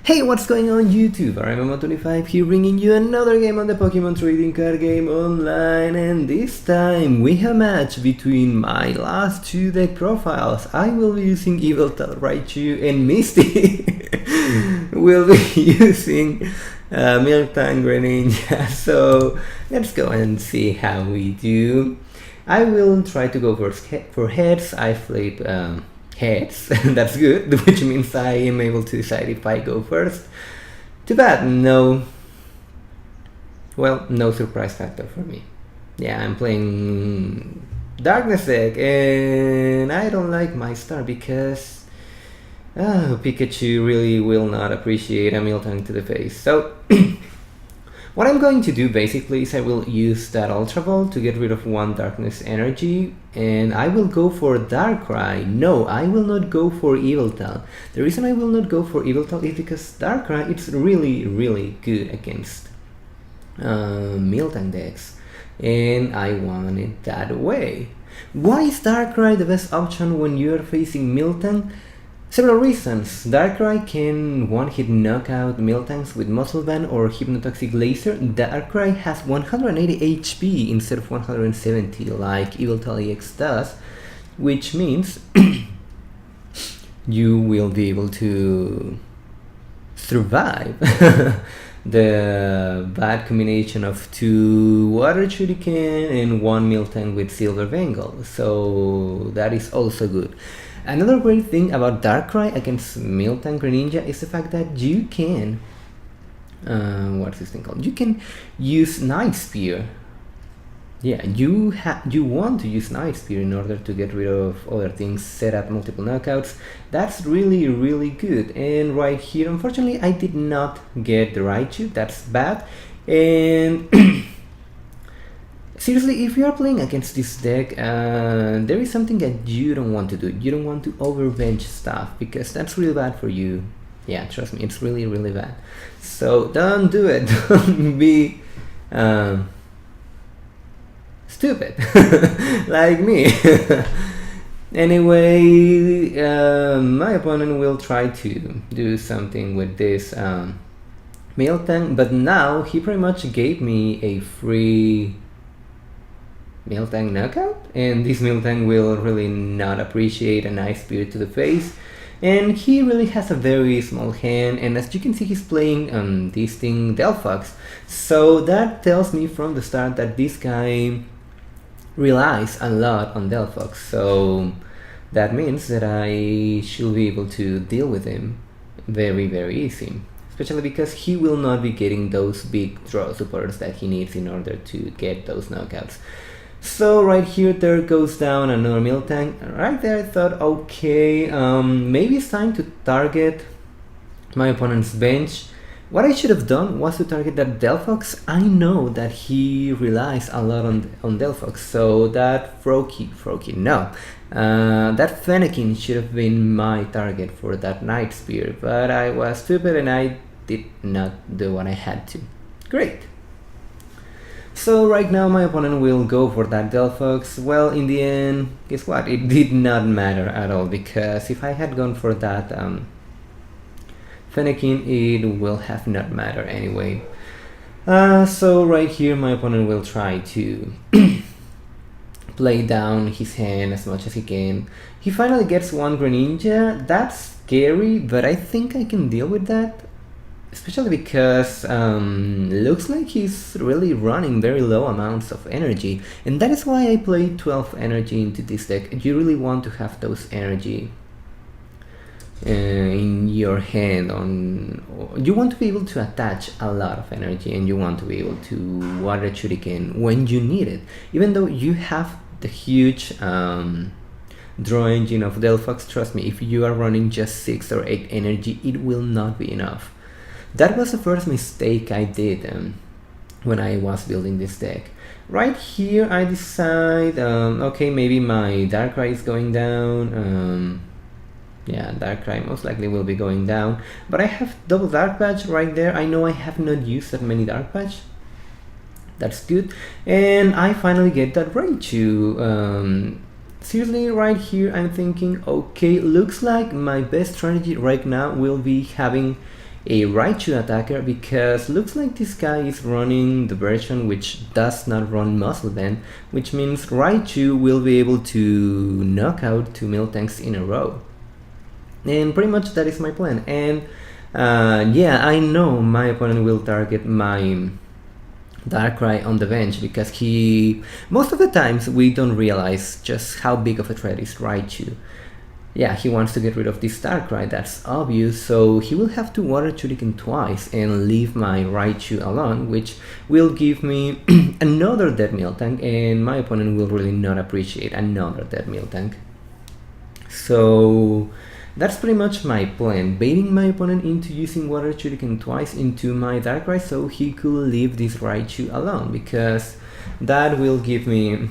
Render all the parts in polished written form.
Hey, what's going on YouTube? Rmmo25 here, bringing you another game on the Pokemon trading card game online, and this time we have a match between my last two deck profiles. I will be using Yveltal Raichu, and Misty will be using Miltank Greninja. So let's go and see how we do. I will try to go for heads. I flip heads. That's good, which means I am able to decide if I go first. Too bad, no surprise factor for me. Yeah, I'm playing Darkness deck, and I don't like my start because Pikachu really will not appreciate a Miltank to the face. So what I'm going to do basically is I will use that Ultra Ball to get rid of one Darkness energy, and I will go for Darkrai. No, I will not go for Yveltal. The reason I will not go for Yveltal is because Darkrai it's really good against Miltank decks, and I want it that way. Why is Darkrai the best option when you are facing Miltank? Several reasons. Darkrai can one-hit knockout Miltanks with Muscle Band or Hypnotoxic Laser. Darkrai has 180 HP instead of 170 like Yveltal EX does, which means you will be able to survive the bad combination of two Water Shuriken and one Miltank with Silver Bengal, so that is also good. Another great thing about Darkrai against Miltank Greninja is the fact that you can, what's this thing called? You can use Night Spear. Yeah, you want to use Night Spear in order to get rid of other things, set up multiple knockouts. That's really good. And right here, unfortunately, I did not get the Raichu. That's bad. And seriously, if you are playing against this deck, there is something that you don't want to do. You don't want to overbench stuff, because that's really bad for you. Yeah, trust me, it's really bad. So don't do it. Don't be stupid like me. Anyway, my opponent will try to do something with this Miltank, but now he pretty much gave me a free Miltank knockout, and this Miltank will really not appreciate a Nice Spear to the face, and he really has a very small hand, and as you can see he's playing this thing Delphox, so that tells me from the start that this guy relies a lot on Delphox, so that means that I should be able to deal with him very easy, especially because he will not be getting those big draw supporters that he needs in order to get those knockouts. So right here there goes down another Miltank. Right there I thought, okay, maybe it's time to target my opponent's bench. What I should have done was to target that Delphox. I know that he relies a lot on Delphox, so that that Fennekin should have been my target for that Night Spear, but I was stupid and I did not do what I had to. Great. So right now my opponent will go for that Delphox. Well, in the end, guess what? It did not matter at all, because if I had gone for that Fennekin, it will have not mattered anyway. So right here my opponent will try to play down his hand as much as he can. He finally gets one Greninja. That's scary, but I think I can deal with that. Especially because looks like he's really running very low amounts of energy, and that is why I played 12 energy into this deck. You really want to have those energy in your hand. You want to be able to attach a lot of energy, and you want to be able to Water Shuriken when you need it. Even though you have the huge draw engine of Delphox, trust me, if you are running just 6 or 8 energy, it will not be enough. That was the first mistake I did when I was building this deck. Right here I decide, okay, maybe my Darkrai is going down. Yeah, Darkrai most likely will be going down, but I have double Dark Patch right there. I know I have not used that many Dark Patch. That's good. And I finally get that Raichu. Seriously, right here I'm thinking, okay, looks like my best strategy right now will be having a Raichu attacker, because looks like this guy is running the version which does not run Muscle Band, which means Raichu will be able to knock out 2 Miltanks in a row. And pretty much that is my plan. And yeah, I know my opponent will target my Darkrai on the bench, because most of the times we don't realize just how big of a threat is Raichu. Yeah, he wants to get rid of this Darkrai, that's obvious, so he will have to Water Shuriken twice and leave my Raichu alone, which will give me another dead Miltank, and my opponent will really not appreciate another dead Miltank. So that's pretty much my plan, baiting my opponent into using Water Shuriken twice into my Darkrai so he could leave this Raichu alone, because that will give me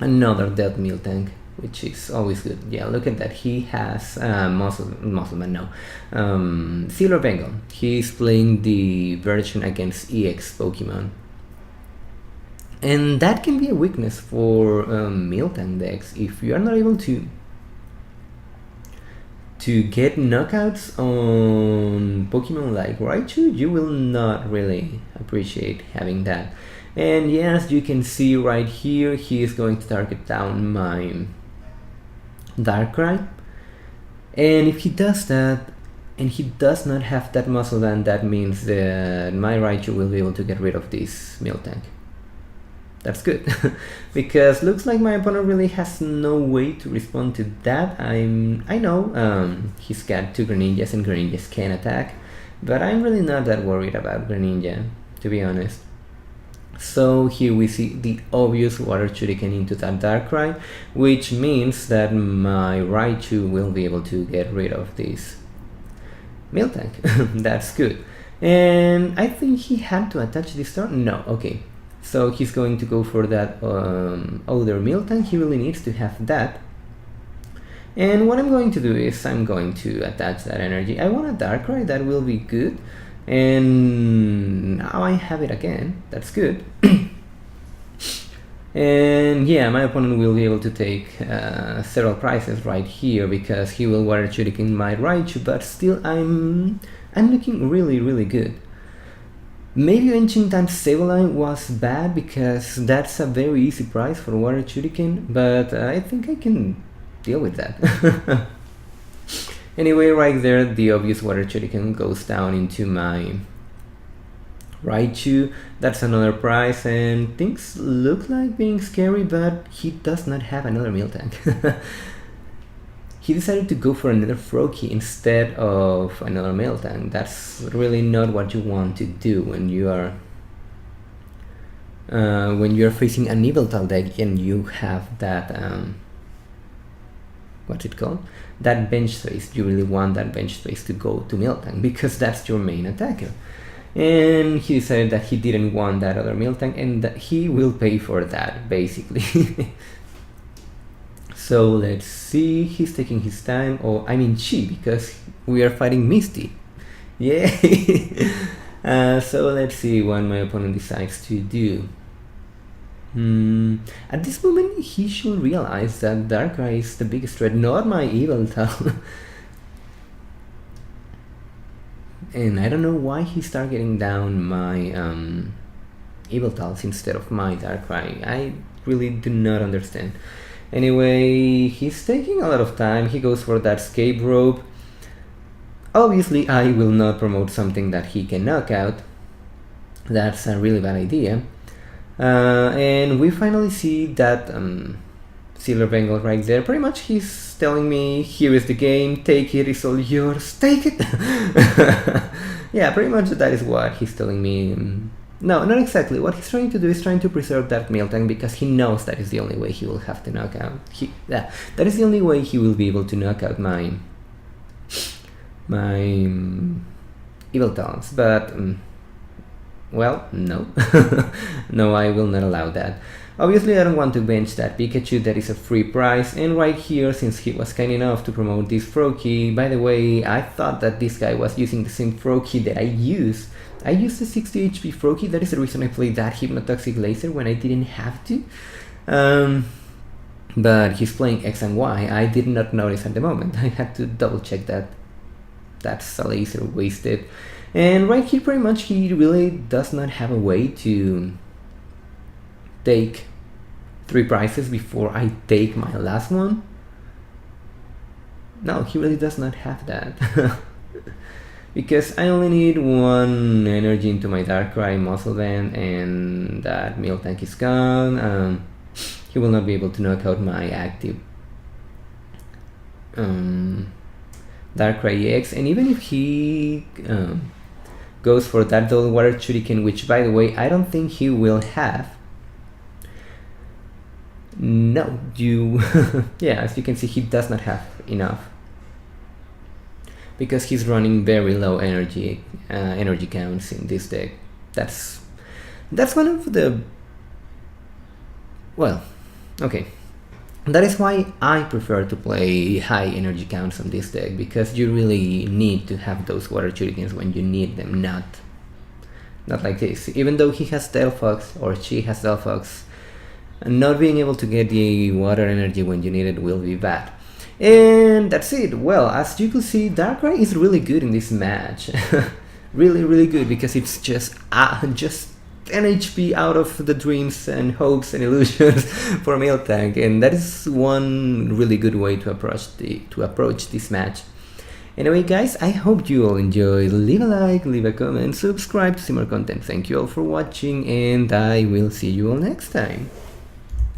another dead Miltank, which is always good. Yeah, look at that, he has Muscleman, no, Silver Bengal. He's playing the version against EX Pokemon. And that can be a weakness for Miltank decks. If you are not able to get knockouts on Pokemon like Raichu, you will not really appreciate having that. And yes, you can see right here, he is going to target down my Darkrai. And if he does that, and he does not have that Muscle Band, that means that my Raichu will be able to get rid of this Miltank. That's good, because looks like my opponent really has no way to respond to that. I know he's got 2 Greninjas and Greninjas can attack, but I'm really not that worried about Greninja, to be honest. So here we see the obvious Water Shuriken into that Darkrai, which means that my Raichu will be able to get rid of this Miltank. That's good. And I think he had to attach this turn. No, okay. So he's going to go for that other Miltank. He really needs to have that. And what I'm going to do is I'm going to attach that energy. I want a Darkrai, that will be good. And now I have it again, that's good. And yeah, my opponent will be able to take several prizes right here, because he will Water Shuriken my Raichu, but still I'm looking really good. Maybe Enchanted Sableye was bad, because that's a very easy prize for Water Shuriken, but I think I can deal with that. Anyway, right there, the obvious Water Shuriken goes down into my Raichu. That's another prize, and things look like being scary, but he does not have another Miltank. He decided to go for another Froakie instead of another Miltank. That's really not what you want to do when you are facing an Yveltal deck and you have that what's it called? That bench space. You really want that bench space to go to Miltank, because that's your main attacker. And he decided that he didn't want that other Miltank, and that he will pay for that, basically. So let's see, he's taking his time, or I mean she, because we are fighting Misty. Yay! So let's see what my opponent decides to do. At this moment, he should realize that Darkrai is the biggest threat, not my Yveltal. And I don't know why he's targeting down my Yveltals instead of my Darkrai. I really do not understand. Anyway, he's taking a lot of time. He goes for that escape rope. Obviously, I will not promote something that he can knock out. That's a really bad idea. And we finally see that Silver Bengal right there. Pretty much he's telling me, here is the game, take it, it's all yours, take it. Yeah, pretty much that is what he's telling me. No, not exactly. What he's trying to do is trying to preserve that Miltank, because he knows that is the only way he will have to knock out. That is the only way he will be able to knock out my Yveltals. But well, no. No, I will not allow that. Obviously, I don't want to bench that Pikachu, that is a free prize. And right here, since he was kind enough to promote this Froakie, by the way, I thought that this guy was using the same Froakie that I used. I used a 60 HP Froakie, that is the reason I played that Hypnotoxic Laser when I didn't have to. But he's playing X and Y, I did not notice at the moment, I had to double check that. that's a laser wasted. And right here pretty much he really does not have a way to take 3 prizes before I take my last one. No, he really does not have that. Because I only need 1 energy into my Darkrai Muscle Band, and that Miltank is gone. He will not be able to knock out my active Darkrai EX, and even if he goes for that double water shuriken, which by the way I don't think he will have. No, you yeah, as you can see, he does not have enough because he's running very low energy counts in this deck. That's one of the, well, okay, that is why I prefer to play high energy counts on this deck, because you really need to have those water shurikens when you need them, not like this. Even though he has Delphox, or she has Delphox, not being able to get the water energy when you need it will be bad. And that's it. Well, as you can see, Darkrai is really good in this match. really good, because it's just 10 HP out of the dreams and hopes and illusions for Miltank, and that is one really good way to approach this match. Anyway guys, I hope you all enjoyed. Leave a like, leave a comment, subscribe to see more content. Thank you all for watching, and I will see you all next time.